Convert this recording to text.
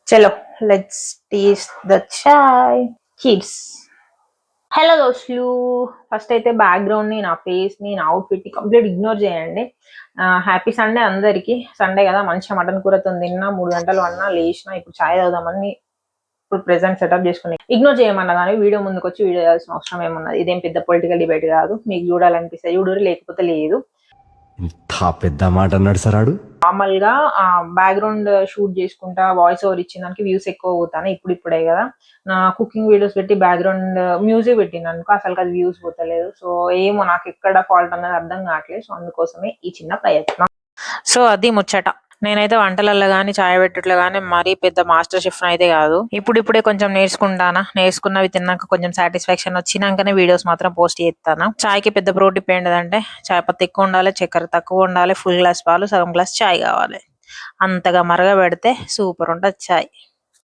చలో let's taste the chai. Cheers. Hello దోస్తులు, first అయితే బ్యాక్గ్రౌండ్ ని, నా ఫేస్ ని, నా అవుట్ఫిట్ ని కంప్లీట్ ఇగ్నోర్ చేయండి. హ్యాపీ సండే అందరికి. సండే కదా, మంచిగా మటన్ కూరతో తిన్నా, 3 గంటలు అన్నా, లేచినా, ఇప్పుడు చాయ్ తాగుదామని ఇప్పుడు ప్రెసెంట్ సెటప్ చేసుకుని ఇగ్నోర్ చేయమన్నా కానీ వీడియో ముందుకు వచ్చి వీడియో చేయాల్సిన అవసరం ఏమున్నది? ఇదేం పెద్ద పొలిటికల్ డిబేట్ కాదు. మీకు చూడాలనిపిస్తే చూడరు, లేకపోతే లేదు. ఇంత పెద్ద మాట అన్నాడు సరాడు. నార్మల్ గా బ్యాక్గ్రౌండ్ షూట్ చేసుకుంటా వాయిస్ ఓవర్ ఇచ్చిన దానికి వ్యూస్ ఎక్కువ పోతాను. ఇప్పుడే కదా నా కుకింగ్ వీడియోస్ పెట్టి బ్యాక్గ్రౌండ్ మ్యూజిక్ పెట్టిన అనుకో, అసలు అది వ్యూస్ పోతలేదు. సో ఏమో నాకు ఎక్కడ ఫాల్ట్ అన్నది అర్థం కావట్లేదు. సో అందుకోసమే ఈ చిన్న ప్రయత్నం. సో అది ముచ్చట. నేనైతే వంటలలో కానీ చాయ్ పెట్టుట్లో కానీ మరీ పెద్ద మాస్టర్ షెఫ్ అయితే కాదు. ఇప్పుడిప్పుడే కొంచెం నేర్చుకున్నవి తిన్నాక కొంచెం సాటిస్ఫాక్షన్ వచ్చినాకనే వీడియోస్ మాత్రం పోస్ట్ చేస్తాను. చాయ్కి పెద్ద ప్రో టిప్ ఏంటంటే, చాయ్ పత్తి ఎక్కువ ఉండాలి, చక్కెర తక్కువ ఉండాలి, ఫుల్ గ్లాస్ పాలు, సగం గ్లాస్ చాయ్ కావాలి. అంతగా మరగబెడితే సూపర్ ఉంటుంది చాయ్.